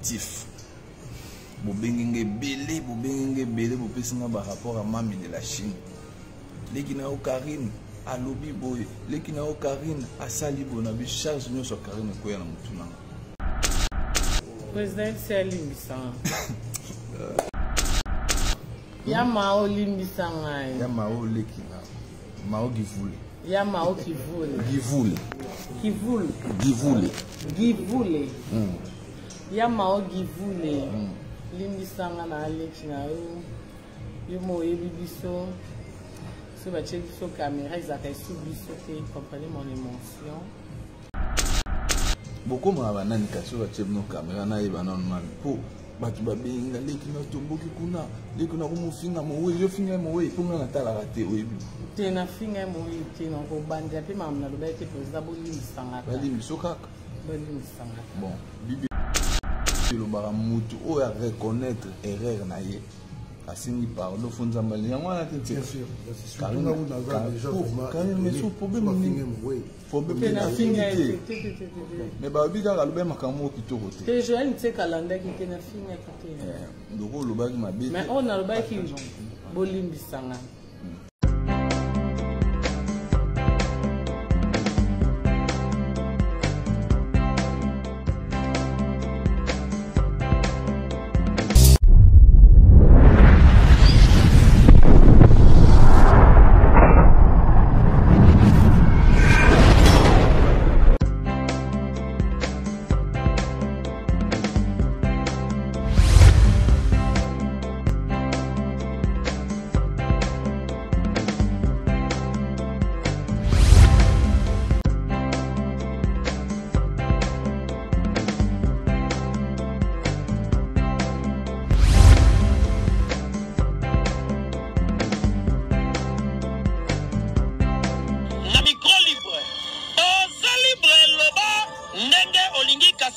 mitif. Bobengenge belé, bopesinga par rapport à Mami de la Chine. Lekina o Karine, à Lobi Boy, Lekina o Karine, à Salibo, na bi charge nous sur Karine Koya na mutuna. Président Limbisa. Ya Mao Limbisa ngai. Ya Mao Lekina. Mao Givule. Ya Mao Kivule. Givule. Kivule. Givule. Givule. Ya Mao Givule. Limbisa nga na Lekina yo mo ebibiso. So ba check so caméra izaka isubiso te comprenez mon émotion. Beaucoup m'a nani kaso ba check no caméra na yeba non man po batu ba benga Lekina tomboki kuna Lekina ko mufinga mo we yo finga mo we ponga na tala rate oyebi te na finga mo te no ko banda pe mamna lo ba te président bo Limbisa nga ba Limbisa kaka bo Limbisa nga bon bibi le baramutu o ya reconnaître erreur na ye asingi pardon fonza mbali yango na tete bien sûr Karine mais sous problème na finga mais ba bika ka lobe makambo kitoko te te Joël nte kalanda ki te na finga te ndoko lobaki mabe mais on a lobaki bo Limbisa nga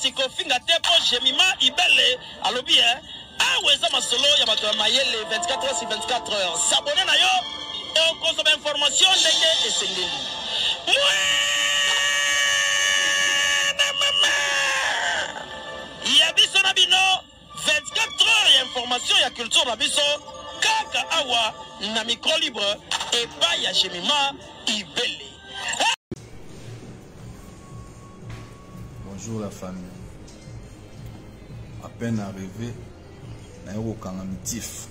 Kofinga tepo jemima ibele alobi aweza masolo ya bato ya mayele 24 heures sur 24 heures s'abonner na yo o consommer information ndenge esengeli ya biso na bino 24 heures ya information ya culture na biso kaka awa na micro libre epa ya jemima ibele. Bonjour la famille. À peine arrivé, na yo kanga mitif.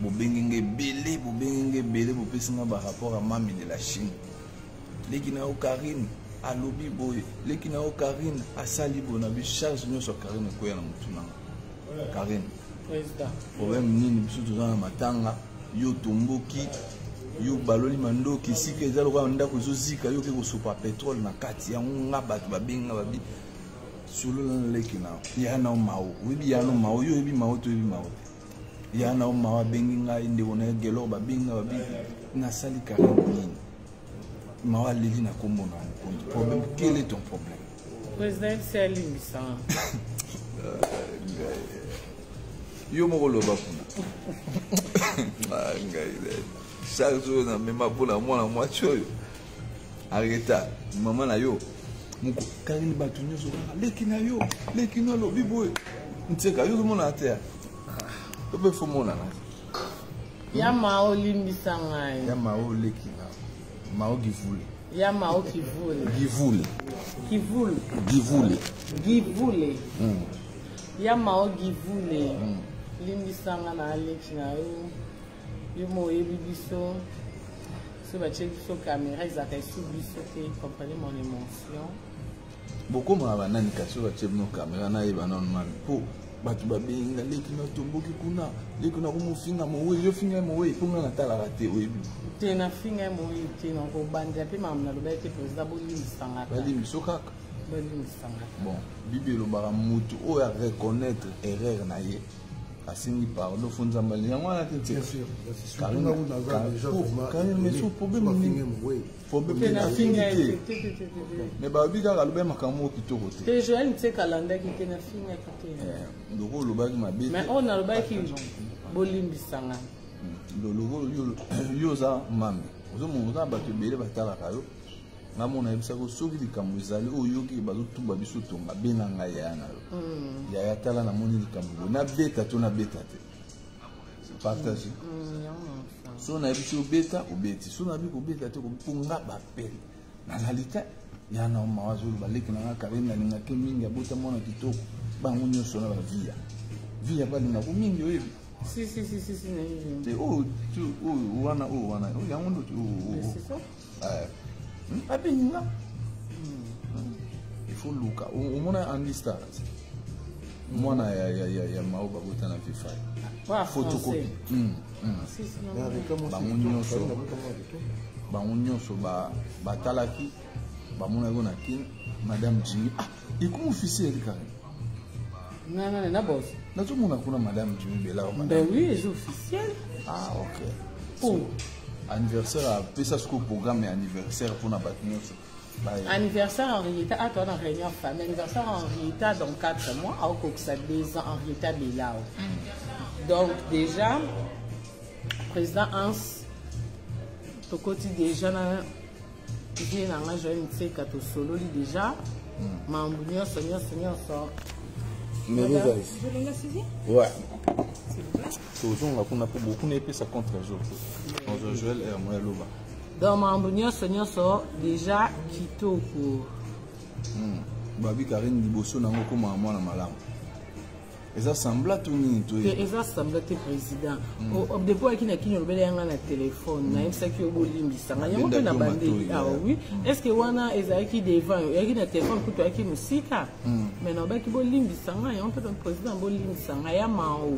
Bobengenge belé, bopesinga par rapport à Mami de la Chine. Lekina o Karine, à Lobi Boy, Lekina o Karine, à Salibo, na bi charge nous sur Karine Koya na mutuna. Karine. Président. Problème nini biso tozana matanga, yo tomboki, yo baloli mandoki sika ezalo kwa ndako zozika yo ke kosopa pétrole na kati ya nga bato babenga babi solo na Lekina ya na mao webi ya na mao yo yebi mao to yebi mao ya na mao bengi ngai ndeko na gelo babenga babi na sali Karine mao aleli na kombo na compte problème quel est ton problème président Limbisa yo moko loba kuna ngai chaque jour na même pour la moitié arrêta maman na yo muko Karine batu nyoso Lekina yo Lekina lo biboy nteka yo mona ate to be fo mona ya Mao Limbisa ngai ya Mao Lekina Mao Givule ya Mao Kivule Givule Kivule Givule Givule ya Mao Givule Limbisa nga na Lekina yo mo ebibiso so ba check so caméra izaka isubiso te comprenez mon émotion. Beaucoup m'a nani kaso ba check no caméra na yeba non man po batu ba benga Lekina tomboki kuna Lekina ko mufinga mo we yo finga mo we ponga na tala rate oyebi te na finga mo te no ko banda pe mamna lo ba te président bo Limbisa nga ba Limbisa kaka bo Limbisa nga bon bibi lo baramutu o ya reconnaître erreur na ye asingi pardon fonza mbali yango na tete bien sûr Karine mais sous problème na finga te mais ba bika ka lobe makambo kitoko te te Joël nte kalanda ki te na finga te ndoko lobaki mabe mais on a lobaki bo Limbisa nga lo yo za mami ozo mo za bato bele batala kayo ngamona yebisa ko soki likambo ezali oyo yoki bazotumba biso tonga benga ngai yaya na yo yaya tala namoni likambo nabeta to nabeta te partage so na yebi obeta obeti so na bi kobeta te kopunga bapele nazali te ya na mawazo baleki na nga Karine nalingaki mingi abota mwana kitoko bango nyonso na bavia via balinga ko mingi oyebi si te o wana yango ndo abeninga il faut luka omona Andy Stars mwana ya maoba bota na FIFA photocopy bango nyonso batalaki bamona yango na kini madame Jimmy ikomo officiel Karine na boss nazomona kuna madame Jimmy Bela ben oui c'est officiel ok anniversaire a fait ça ce programme anniversaire pour na batnyonso anniversaire en réalité à toi dans réunion famille anniversaire en réalité dans 4 mois au Coxa 2 ans en réalité Belao donc déjà président Hans to côté déjà na vie na nga jeune c'est kato solo li déjà mambunyo sonyo mais vous avez ouais toujours on a pour beaucoup n'épée ça contre jour Joël et moi loba donc mambunyo sonyo déjà kitoko babi Karine liboso nango ko mwana malamu eza sembla tout ni to eza sembla te président au dépôt qui na kinyo lobele yanga na téléphone na yemsa ki obolimbisa nga yango na bande ah oui est-ce que wana eza ki devant yaki na téléphone kuto yaki musika mais na ba ki bolimbisa nga yango pe président bolimbisa nga ya mao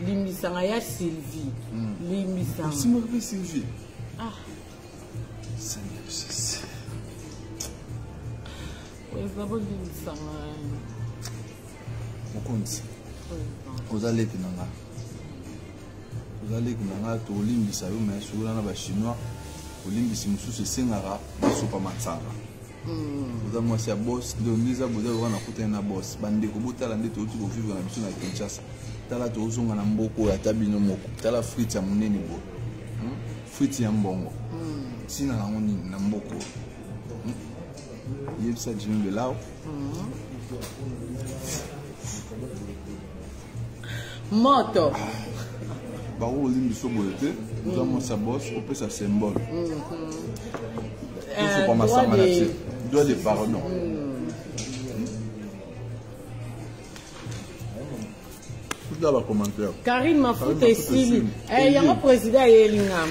limbisa nga ya Sylvie limbisa nga simo pe Sylvie Seigneur Jésus eza bolimbisa nga mokonzi ozaleki nanga to olimbisa yo mais sola na ba chinois olimbisi mususu esengaka basopa matsanga oza mwasi ya boss ndondiza boza wana kuta na boss bandeko botala nde touti kovivre na biso na Kinshasa tala tozonga na mboko ya tabino moko tala frite ya monene bo frite ya mbongo sina nango nini na mboko yebisa Jimmy Belao moto baro olimbiso boye te oza mwasi ya boss opesa symbole il faut pas masanga na te droit de pardon tout ba commentaire Karine Mafuta esili yango président yelinga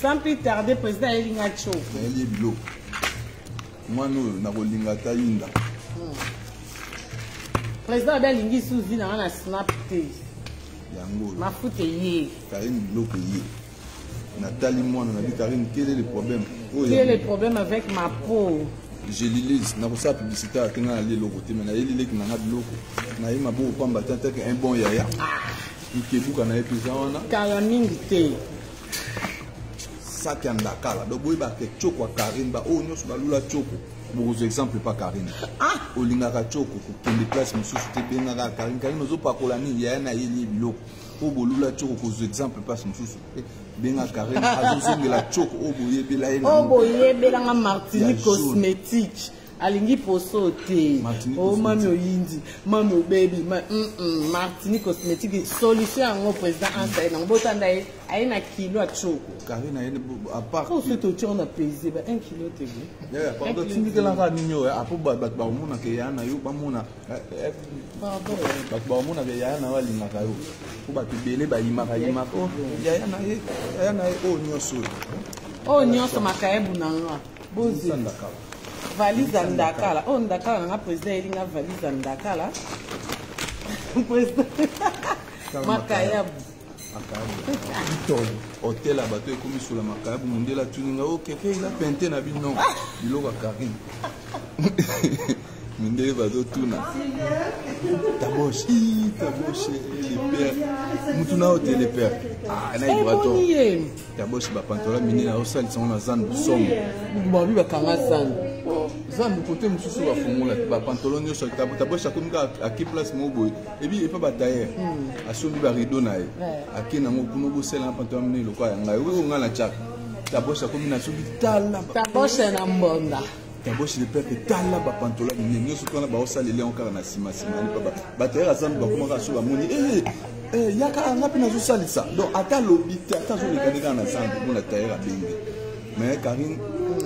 sans plus tarder président yelinga cho yeli bilo mwana oyo nakolinga ta yinda président abelingi suzi na wana snap te yango Mafuta ye Karine biloko ye natali mwana na bi Karine quel est le problème avec ma peau je lise na kosa publicité atenga na lelo côté mais na yeli ki na biloko na yima bo pamba tata que un bon yaya ikebuka na epiza wana kala mingi te saki andakala donc boy ba ke choko Karine ba o nyoso ba lula choko beaucoup exemple pas Karine olingaka choko ko kende place mususu te benga Karine ozo pakola ni yaya na yeli biloko o bolula choko ko exemple place mususu benga Karine azosengela choko o boyebela ena o boyebela nga Martinique cosmétique alingi poso te o mami oyindi mami obebi Martinique cosmétique solution yango président ansa na botanda aina kilo a choko Karine ayene à part ko se to tona pesé ba 1 kilo te ya pardon tindikela nga ninyo apo ba mona ke yana yo ba mona pardon ba mona ke yana walinga kayo ko ba tibele ba yimaka o yana o nyoso makayebu nanga bozi valise ndakala o ndakala nga président elinga valise ndakala président makayabu hotel à bateau comme sur la macabre mondela tuninga o keke ila pente na bino biloko Karine mindele bateau tuna taboche le père mutuna hotel le père na ibrato taboche ba pantola minina o sali sana zandu somo babi bakanga zandu côté mususu ba fumula ba pantalon yo sur taboche akomika à qui place mo boy et puis il peut ba tailler asombi ba rideau na ye akina ngo kuno bo sela pantalon minina lokwa yanga yo nga na chaka Taboche a comme une asso tala. Taboche na mbonda. Taboche le père que tala ba pantola ni nyo so kona ba osala le encore na sima ni papa. Ba tera zan ba kuma ka so ba moni yaka ngapi na zo salisa. Donc ata lobite ata zo le kaneka na zan mo na tera bengi. Mais Karine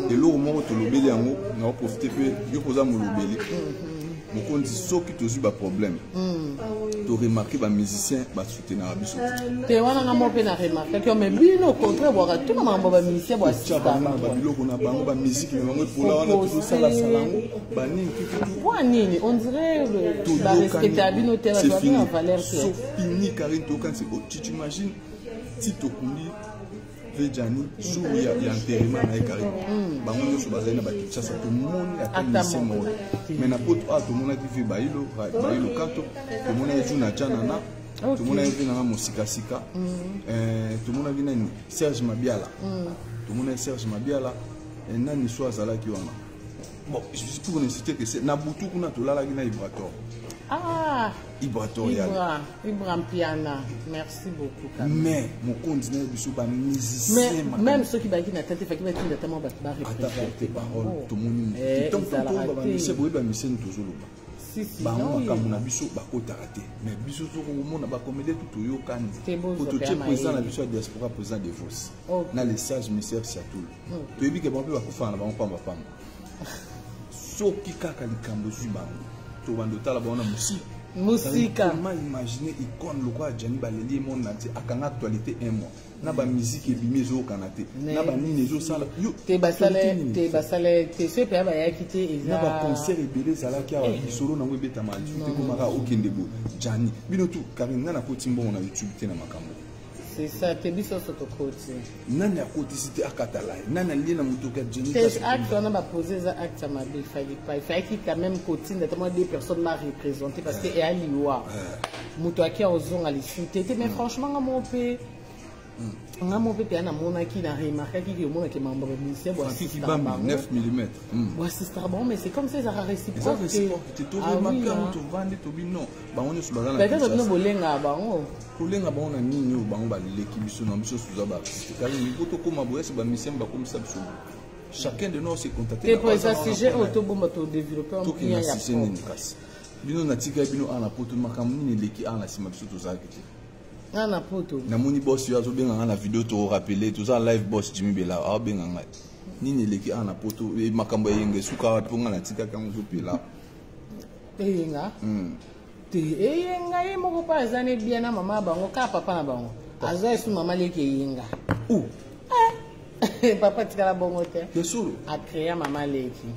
de l'eau mo to lobeli yango na profiter peu yo poza mo lobeli. Mon compte so qui te ba problème. Tu remarquer ba musicien ba soutenir biso. Te wana ngamo pe na remarquer que mais bino contre boka tout na mambo ba musicien ba sita ba biloko na bango ba musique mais bango pola wana tout ça la salango ba nini tout. Kwa nini on dirait ba respecter bino terre ba bien valeur que. Sauf fini Karine to quand tu t'imagines si to kundi Vejani jour il y a enterrement na Karine. Bango nyo so bazana ba kitsa to moni atamisi mo. Mais na poto a to mona ki ba ilo kato to mona eju na chana na to mona evi na musika sika. To mona vina ni Serge Mabiala. To mona Serge Mabiala et nani so azala ki wana. Bon, je suis pour ne citer que c'est na butu kuna to lala gina Ibrator. Ah, Ibratorial. Ibram Piana. Merci beaucoup. Mais mon continent biso ba musicien. Mais même ceux qui baki na tête fait qui va être tellement ba représenter parole tout monde. Tant que ba musicien boy ba musicien toujours là. Si ba makambo na biso ba kotaraté. Mais biso zo ko mona ba comédie tout yo kan. Pour tout président la biso diaspora président de Vos. Na les sages messieurs Siatul. To yebi ke ba ba kufa na ba pamba pamba. Soki kaka likambo zubango. Musica. Comment imaginer icône le quoi Gianni Baleli mon entier à quand actualité un mois. Na ba musique et bimezo kanate. Na ba nini zo sala. Te basale te se pe ba ya kité na ba concert et belé sala ki a solo na ngwe beta mal. Te komara okendebo. Gianni. Bino tout Karine na ko timbo na YouTube te na makambo. C'est ça, tu es bien sur ce côté. Nani a côté cité à Catalaï. Nani a lié dans mon toque Jenny. Tes actes, on a posé ça acte à ma vie. Il fallait qu'il quand même côté, notamment des personnes m'a représenté parce que est à l'Iwa. Moutoua qui a osé aller chuter. Mais franchement, on m'a fait. On a mon pépé, on a mon qui n'a remarqué qu'il y a mon qui m'a embarqué. C'est bon, c'est 9 mm. Ouais, c'est bon, mais c'est comme ça, ça a réciproque. Tu te remarques, tu vends des tobis, non. Bah, on est sur la peut-être que nous voulons là-bas. Kulenga ba on a nini ba on ba leki biso na biso suza ba. Car ni poto ko maboya se ba mission ba comme ça biso. Chacun de nous s'est contacté. Et pour ça sujet autobomba to développer un bien ya. Bino na tika bino ana poto makamuni ni leki ana sima biso to za kiti. Ana poto. Na moni boss yo azo benga na vidéo to rappeler tout ça live boss Jimmy Bela a benga ngai. Nini leki ana poto e makambo yenge suka wapi nga na tika kango zo pela. Yenga. Yenga ye moko pa ezane bien na mama bango ka papa na bango azo esu mama leki yenga papa tikala bongo te yesuru a créer mama leki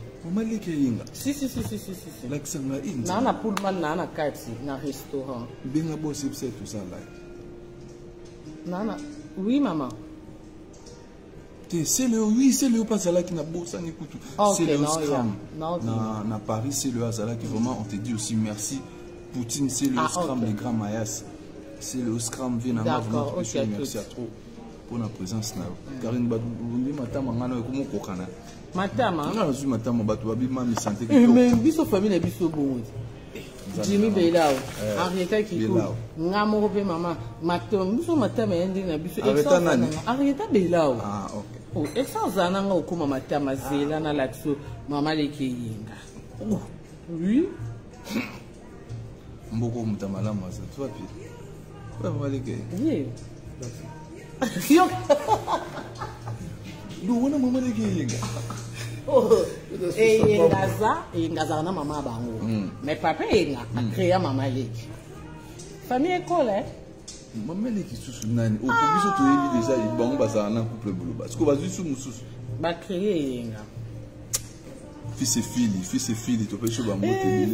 yenga si like sanga indi na pullman na kati na restaurant benga boss c'est tout ça là nana oui maman c'est le pasala qui na bossa ni kutu c'est le scrum na Paris c'est le hasala qui vraiment on te dit aussi merci Poutine, c'est le Scrum, les grands Mayas. C'est le Scrum, d'accord, merci à trop pour la présence. Karine Badouboundi, Matama, comment Kokana. Matama, Matama, Batouabi, Mami Santé. Mais Bisso famille est Bisso bon. Jimmy Belao, Arieta Kiko, Namorope Maman, Matom, Bisso Matama, Indina, Bisso, Arieta Belao. Ah, ok. Oh, et sans Zananga ou comme Matama, Zélana, Laxo, Maman Leki Yinga. Oui. Mboko mutamala maza tu vois puis pas malike oui do wana mama leke yenga ngaza na mama bango mais papa yenga a créé mama leke famille école mama leke susu nani o biso to yebi déjà bango bazana na couple bulu parce que bazu su mususu ba créé yenga fils et filles, tu peux choisir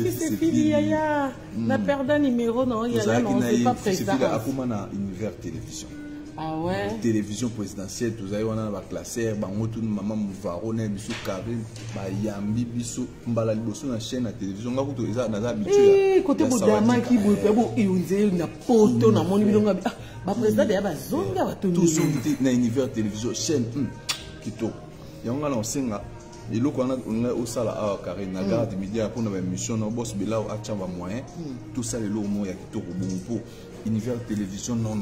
fils et filles, yaya. La perte d'un numéro, non, yaya, non, c'est pas présent. C'est à comment na univers télévision. Ah ouais. Télévision présidentielle, tu sais, on a la classeur, bah on tourne maman Mouvaro, on biso Karine, bah Yambi biso, mbala liboso na chaîne à télévision, on a beaucoup de ça, on a habitué. Côté Boudama qui boule, bon, il y a une poto, na mon bilonga, bah président de la zone, va tout. Tout na univers télévision, chaîne, qui to. Et on a lancé et là, on a au sala à Karine, la garde midi, on a une mission, on bosse Belao à Tchamba moyen, tout ça, les lots, il y a qui tourne au bon pot. univers télévision non.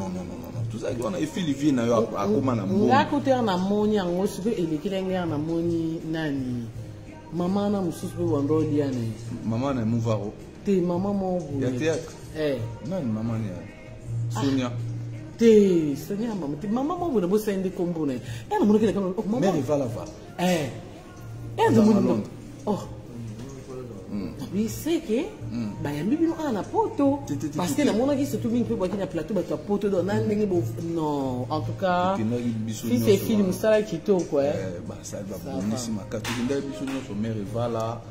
Tout ça on a fili vie na yo akoma na mo. Nga côté na moni yango siko elekilenga na moni nani. Maman na mususu pe wando diane. Maman na Mouvaro. Te maman mo bu. Ya théâtre. Non maman ni. Sonia. Te Sonia maman. Te maman mo bu na bo sende kombo na. Na mo kele kan oh maman. Mais il va là-bas. Oh. Oui, c'est que bah y a même un poto parce que la monde qui se trouve une peu boîte na plateau bah poto dans non en tout cas si c'est film ça qui to quoi bah ça va bonissima quand tu ndai biso nyonso mère va là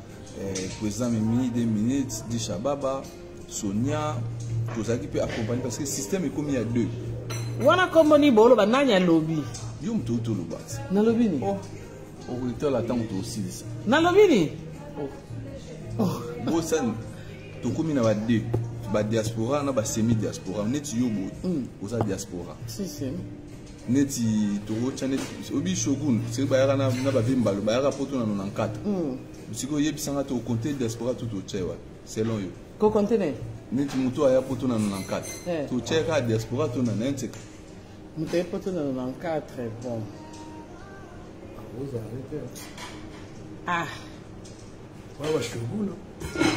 président Mimi 2 minutes di Shababa Sonia tout ça qui peut accompagner parce que le système est comme il y a deux wana comme ni bolo ba nanya lobby yo mto to lo bat na lobby ni oh au retour la temps aussi na lobby ni Bo san to komi na ba diaspora na ba semi diaspora neti yo bo oza diaspora si neti to chane obi shogun se ba yara na ba vimbalo ba yara poto na 94 siko yebisanga to compter diaspora tout au chewa selon yo ko conteneur neti muto aya poto na 94 to cheka diaspora to na 90 muto aya poto na 94 bon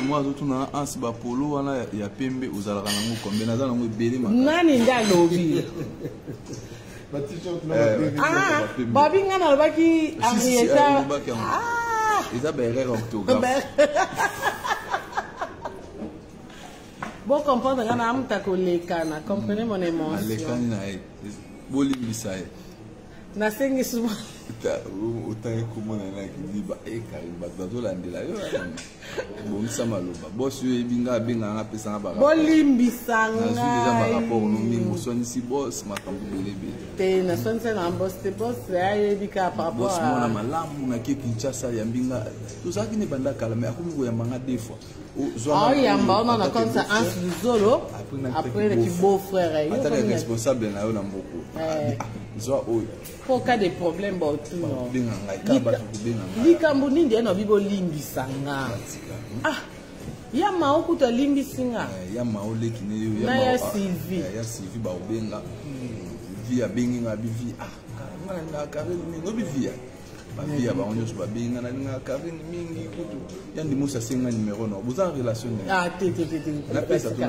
moi tout na ansi ba polo wana ya pembe uzalaka nango kombe naza nango ebele maka nani nda lobi babi nga na lobaki Henrietta eza berere orthographe bon comprendre nga na amuta koleka na comprenez mon émotion alekani na ye bolimbisa ye nasengi souvent autant komona na kidiba ekari bato landela yo bomisa maloba boss yo ebinga benga nga pesa nga bara bolimbisanga na suite za bara rapport no mingo sonisi boss makambo belebe te na sonisa na boss te boss ayebika par rapport boss mona malamu na ki Kinshasa ya mbinga to zaki ne banda kala mais akomi ko ya manga des fois yamba on a comme ça un solo après le beau frère yo est responsable na yo na mboko pour cas de problème ba tout non likambo nindi eno bibo limbisanga ya maokuta limbisinga ya maole kine yo ya Sylvie ba obenga via benginga bivi na kabeli ngo bivia bavia ba onyo so ba benga na nga kabeli mingi kutu ya ndi musa senga numéro no vous en relation te la pesa tout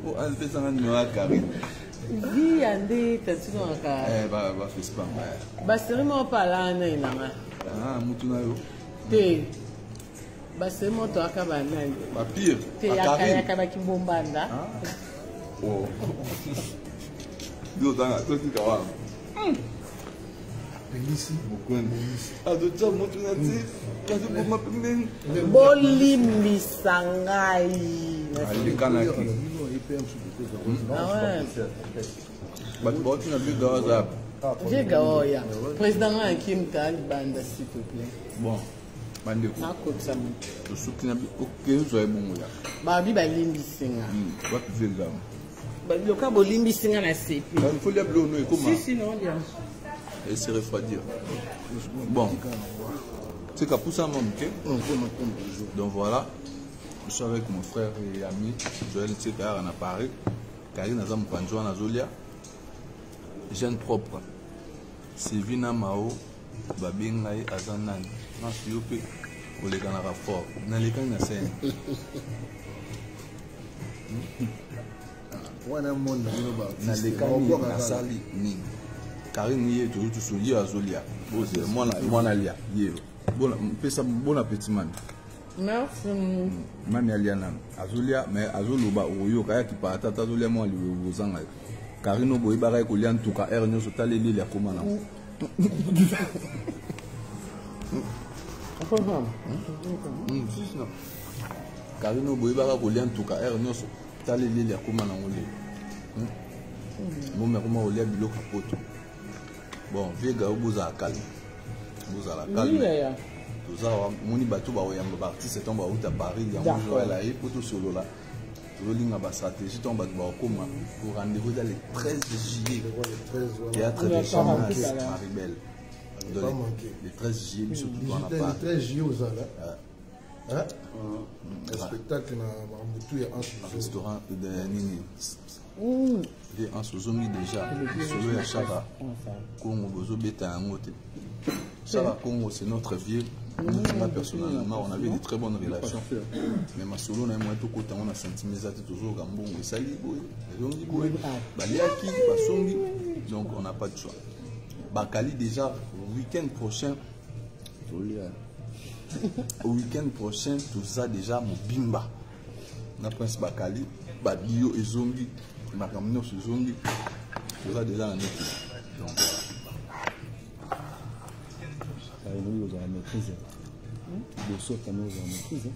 oh an pesa nga numéro Karine vi ande tatino aka ba Facebook ba serimo pala na ilanga mutu na yo te ba serimo to aka ba nani ba pire te aka ba kibombanda oh yo tanga to tika wa Belisi mukweni adocha mutu na ti kazo boma pemben bolimbisangai alikana ki but boti na biga WhatsApp Viga oya président Hakim Tal banda s'il te plaît bon bande ko akotsa to sukina bi okenzo zo ebongo ya babi balimbisinga what Viga loka bolimbisinga na sepi il faut les bleus no et comment si non bien et se refroidir bon c'est qu'à pousser mon ok donc voilà je suis avec mon frère et ami Joël Tsekar en Paris Karine Azam Panjouan Azolia jeune propre Sylvina Mao Babingai Azanan Nasuyope Olekana rapport Nalekani na scène Nalekani na sali ni Karine yé tout soulier Azolia moi na lia yé bon appétit man. Merci. Mami aliana Azulia mais Azuluba oyo kaya ki pata Azulia mo ali wozanga Karino boy bara ko lian tuka er nyo sotale lili ya komana Karino boy bara ko lian tuka er nyo sotale lili ya komana ngole Bon mais comment olia biloko poto bon Viga obuza akali obuza la calme tout ça moni bato ba oyamba ba artiste tomba uta Paris ya mo la et poto solo la to linga ba stratégie tomba ba okoma pour rendez-vous dans le 13 juillet théâtre de Champs Maribel le 13 juillet surtout on a pas le 13 juillet aux ala Le spectacle un restaurant de Nini. Et en Sozongi déjà, Solo et Chara, Congo, Bozo Beta, Angote. Chara Congo, c'est notre vieux. Moi, personnellement, on avait de très bonnes relations. Mais ma solo, on a moins tout côté, on a senti mes actes toujours Gambon, et Sali, Zongi, Baliaki, Basongi. Donc, on n'a pas de choix. Bakali, déjà, au week-end prochain, tout ça déjà, mon bimba. On a Prince Bakali, Badio et Zongi. Makamino sur Zongi, tout ça déjà la maîtrise. Donc voilà. Nous avons la maîtrise. De sorte que nous avons la maîtrise.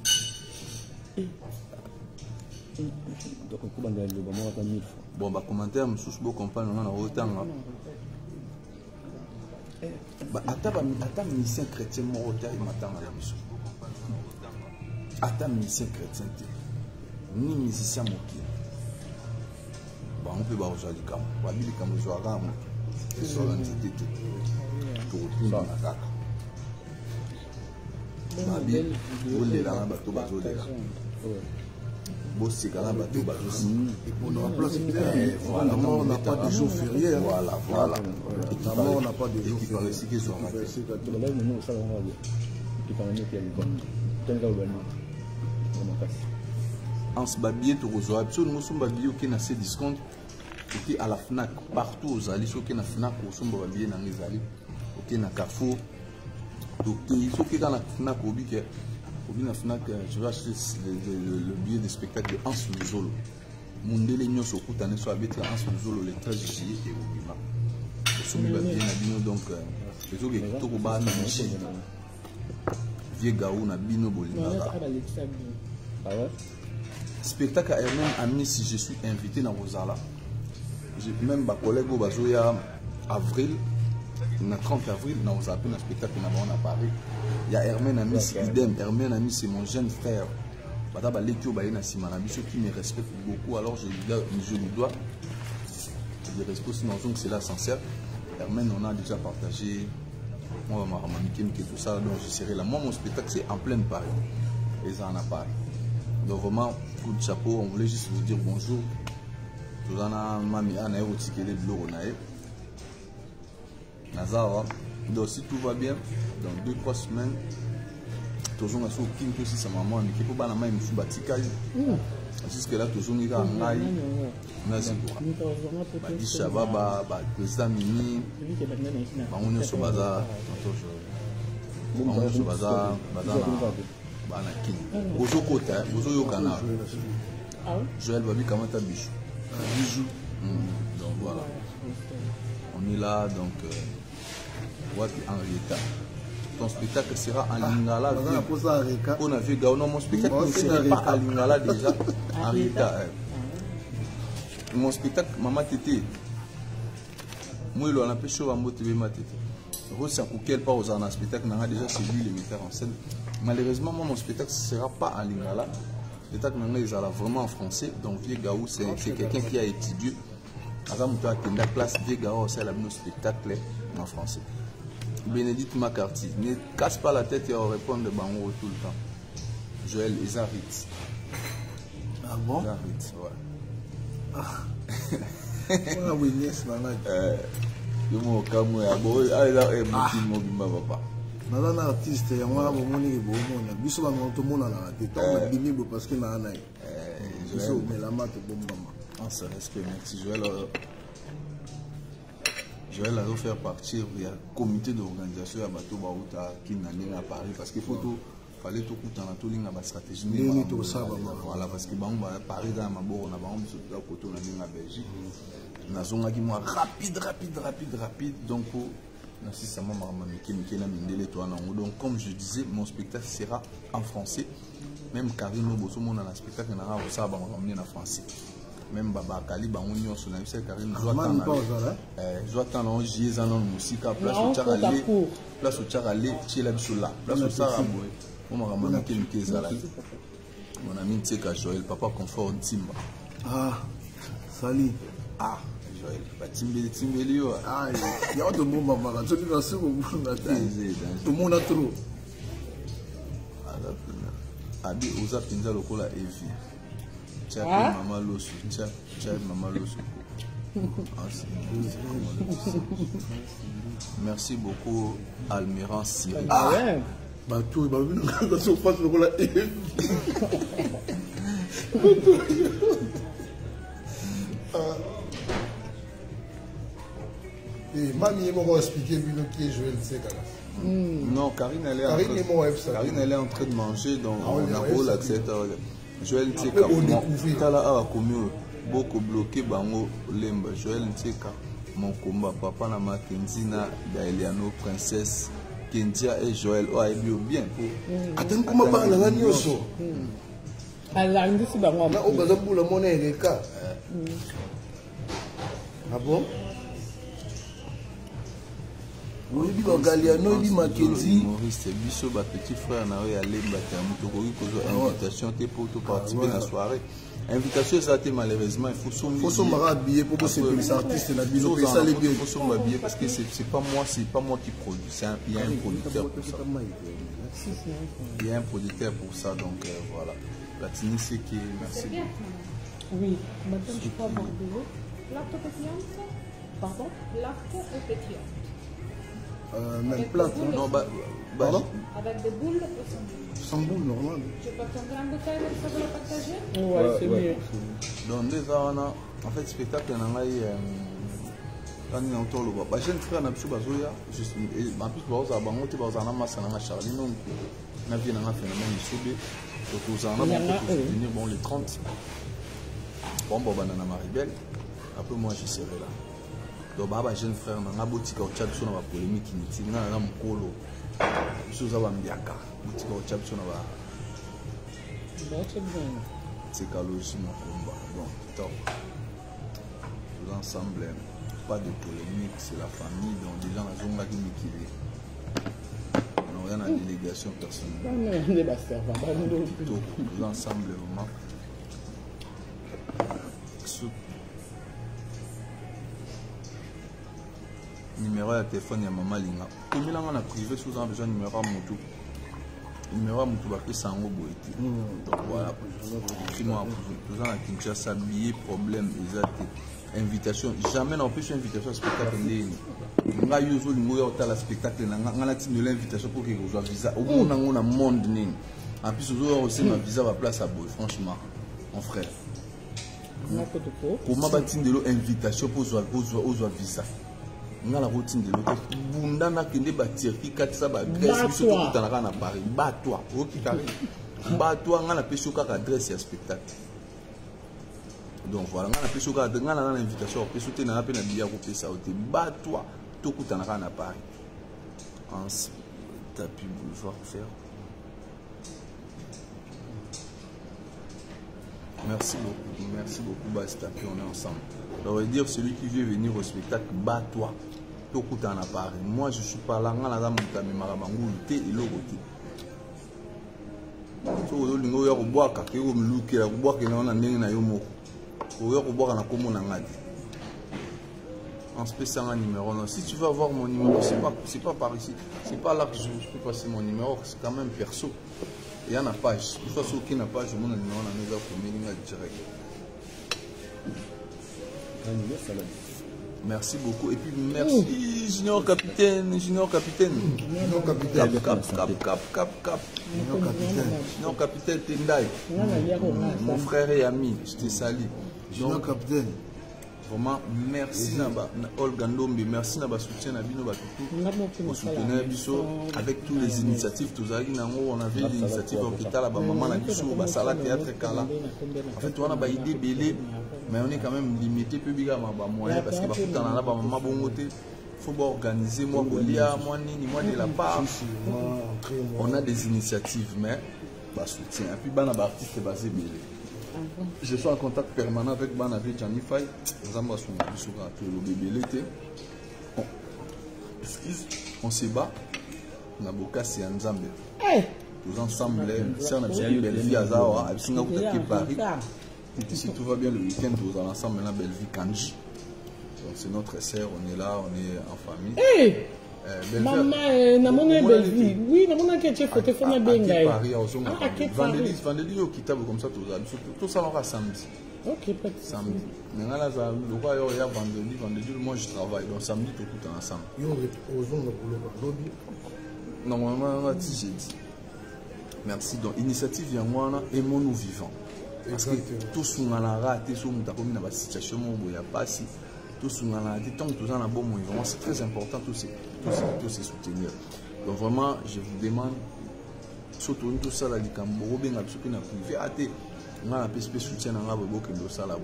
Donc on peut aller le moment à 1000 fois. Bon, bah commentaire, je suis beau comprendre, on a autant. Attends, ministère chrétien, mon retard, il m'attend à la mission. Attends, ministère chrétien, ni musicien, mon pied. On peut voir aujourd'hui comme on dit comme je vois là c'est sur l'entité tout dans la caca babi on est là bateau bateau là bossé là bateau bateau on remplace voilà on n'a pas de jour férié voilà on n'a pas de jour férié c'est que soit là nous ça on va dire qui parle mieux qu'il y a le temps en ce babier tout reçoit absolument son babier qui n'a ses discounts et à la Fnac partout aux alliés ceux qui na Fnac au son babier dans les alliés ok na Carrefour donc ils sont qui dans la Fnac au bique au na Fnac je vais acheter le billet de spectacle de Hans Luzolo Mundele nyo so kutane so abeti Hans Luzolo le 13 juillet et au bima so mi babier na bino donc les autres qui to ko ba na michi vieux gaou na bino bolima ah ouais. Spectacle à Hermène Ami, si je suis invité dans Rosala, j'ai même ma collègue au Bazoya avril, le 30 avril, dans Rosala, un spectacle à Paris. Il y a Hermène Ami, idem. Hermène Ami, c'est mon jeune frère. Ceux qui me respectent beaucoup, alors je lui dois. Je respecte aussi, c'est là sincère. Hermène, on a déjà partagé. Moi, ma tout ça, donc je serai là. Moi, mon spectacle, c'est en pleine Paris. Et ça en a Paris. Donc vraiment, coup de chapeau, on voulait juste vous dire bonjour. Tout le monde a ticket de bureau. Nazara. Donc si tout va bien, dans 2-3 semaines, toujours on a sur King aussi sa maman, mais qui peut pas la main me batikage. Jusque là toujours il a un aïe. Merci beaucoup. Badi Shababa, président Mimi. On est sur bazar. On est sur bazar. Bozo Kota, Bozo Yokana. Joël Babi Kamata Bijou. Bijou. Donc voilà. On est là, donc. Henrietta. Ton spectacle sera en Lingala. On a vu Gaono, mon spectacle ne sera pas en Lingala déjà. Henrietta. Mon spectacle, Maman Tété. Moi, il a un peu chaud à motiver ma tété. Rossi a coupé pas aux un spectacle, n'a déjà c'est lui le metteur en scène. Malheureusement, moi, mon spectacle ne sera pas en Lingala. Le spectacle il sera vraiment en français. Donc, Vieux Gaou, c'est quelqu'un qui a étudié. Avant de faire la classe, Vieux Gaou, c'est le spectacle en français. Bénédicte McCarthy, ne casse pas la tête et on répond de Bango tout le temps. Joël Ezarit. Ah bon? Ezarit, ouais. Ah oui, yes, je m'en calme, un artiste, il y a un artiste, biso ba to mona na tete on dimi parce que na na biso mais la mate bombama en ce respect merci Joël a faire partir il y a comité d'organisation à bateau bauta qui n'a à Paris parce qu'il faut tout fallait tout coûter dans tout ligne à stratégie voilà parce que bon Paris dans ma bon on a bon sur le côté on a ligne à Belgique na zonga qui moi rapide donc donc comme je disais, mon spectacle sera en français. Même Karine Bosso, mon spectacle n'a pas ça en français. Même Baba Kali, on sur la Karine, je dois attendre JS en musique, place au Tcharalé, Tchela Bisola, place au Saraboué. On m'a ramené mon ami Tseka Joël, papa confort Timba. Ah, salut. Ah. Timbeli, ah, il y a de bons mamans, tout le monde a trop. Abi oza pinza lokola Evi. Tia maman loso, tia maman loso. Merci beaucoup Almiran Siri. Ah ouais. Bah tout bah la surface lokola Evi. Et mamie m'a expliqué qui est Joël Tseka. Non, Karine elle est en train de manger donc on a beau l'accepter. Joël Tseka tala a commis beaucoup bloqué bango lemba Joël Tseka mon combat papa na Makenzi na Eliano princesse Kendia et Joël oh bien attends comment parle na nyoso ala ndisi bango na obazabula mona eleka ah bon oui bi Galiano bi Makenzi Maurice biso ba petit frère na yo ya lemba ta muto ko invitation te pour tout participer à la soirée invitation ça été malheureusement il faut sommer habillé pour que ces artistes la bilo ça les bien il faut sommer habillé parce que c'est pas moi qui produis il y a un producteur pour ça il y a un producteur pour ça donc voilà Platini c'est qui merci oui madame je peux avoir de l'eau Latte pétillante. pardon Latte ou pétillante. Même plate. Non, pardon Avec des boules ou sans boules? Sans boules, normal. Je peux prendre une grande bouteille et ça vous la partager? ouais c'est mieux donc déjà on a en fait spectacle na ngai quand on entend le bah jeune frère na biso bazoya juste en plus baza bango te baza na massa na Charlie non na vie na phénomène isobe donc aux en a venir bon les 30 bon banana Maribel après moi je serai là donc baba jeune frère na botika o tchabiso na ba polémique niti na mukolo biso za ba mbiaka botika o tchabiso na ba c'est Kaloshi Makumba donc top tous ensemble pas de polémique c'est la famille donc déjà na zonga qui mikili on a une délégation personnelle tous ensemble vraiment numéro de téléphone ya maman linga comme là on a privé sous un besoin numéro à Moutou Baké Sango Boiti. Donc voilà, nous avons Kinshasa billet problème exact. Invitation, jamais on peut faire invitation à spectacle. On a eu un spectacle, on a tenu l'invitation pour qu'il reçoive visa. Au moins on a un monde. En plus, on a aussi ma visa à place à Boy, franchement, mon frère. Comment va-t-il de l'invitation pour reçoive visa? On a la routine de l'autre. Bundana kende batir ki katisa ba adresse biso to kutanaka na Paris. Batwa, oki kari. Batwa ngana peso ka adresse ya spectacle. Donc voilà, ngana peso ka ngana na invitation peso te na pe na biya ko pesa ote. Batwa to kutanaka na Paris. En tapis boulevard faire. Merci beaucoup, Basta, puis on est ensemble. Ça veut dire celui qui veut venir au spectacle, bat-toi. Tout coûte en appareil. Moi, je ne suis pas là, je suis si tu veux avoir mon numéro, c'est pas par ici. C'est pas là que je peux passer mon numéro, c'est quand même perso. Il y a une page. Il faut qu'il y ait une page, je vais direct. Merci beaucoup. Et puis merci, Junior Capitaine. Junior Capitaine Tendai. Mon frère et ami, je te salue. Junior Capitaine. Vraiment, merci Olga Ndombe, merci à soutien à Bino Batutu, au soutenir Bisso avec toutes les initiatives. On avait l'initiative hôpital à Maman Bisso, Basala Théâtre Kala. En fait, on a des idées belées, mais on est quand même limité public à moyen parce que il faut organiser moi, moi, de la part. On a des initiatives, mais soutien. Et puis, on a des artistes basés belés. Je suis en contact permanent avec Banavé Janifai. On se bat. On a beaucoup de Nzambe. Tous ensemble, si on a une belle vie à Zawa, Paris. Si tout va bien le week-end, nous allons ensemble dans Belle Vie Kanji. Donc c'est notre sœur, on est là, on est en famille. Maman, namona Belleville. Oui, namona que tu photo fona benga. Vendredi au kitabo comme ça tout ça va samedi. OK, pas de samedi. Maintenant là le roi il y a vendredi moi je travaille donc samedi tout ensemble. Yo reposons le boulot normalement on a dit j'ai dit. Merci donc initiative yangoana aimons nous vivants. Parce que tout ce qu'on a raté sur nous comme dans la situation où il y a pas si tout ce qu'on a raté tant que tout ça na bon vraiment c'est très important tous ces soutenir. Donc vraiment je vous demande surtout tout ça là du Cambo bien absolument na privé até on a PSP soutien na ngabo que ndo ça là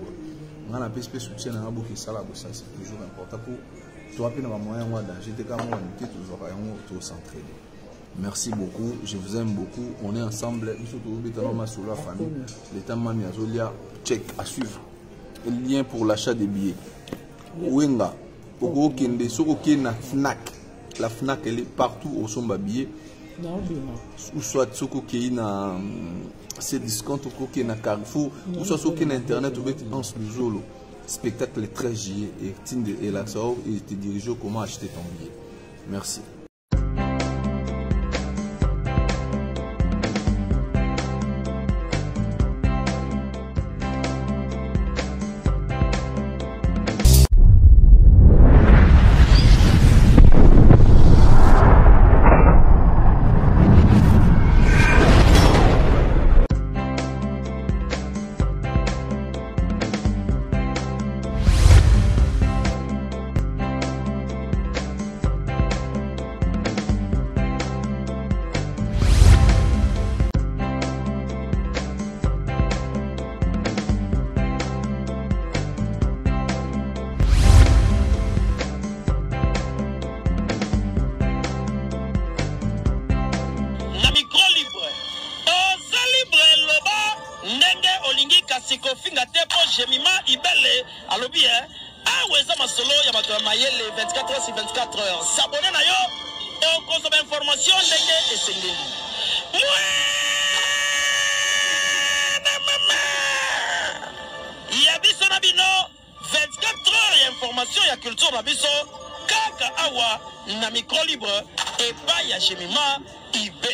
on a PSP soutien na ngabo que ça là ça c'est toujours important pour toi puis na moyen moi danger te comme on était toujours tout centré. Merci beaucoup, je vous aime beaucoup. On est ensemble. Nous sommes sur la famille. L'État Mami Azolia, check à suivre. Le lien pour l'achat des billets. Ouenga, Ogo Kende, Soko Kena Fnac. La Fnac, elle est partout au Somba billets. Ou soit Soko Kena c'est discount, Soko Kena Carrefour, ou soit Soko Kena Internet, ou bien dans le Zolo. Spectacle le 13 juillet. Et Tinde et Laxao, et te dirige comment acheter ton billet. Merci. Sikofinga tepo Jemima Ibele alobi aweza masolo ya bato ya mayele 24 heures sur 24 heures s'abonner na yo okozoma information ndenge esengeli ya biso na bino 24 heures ya information ya culture na biso kaka awa na micro libre epai ya Jemima Ibele.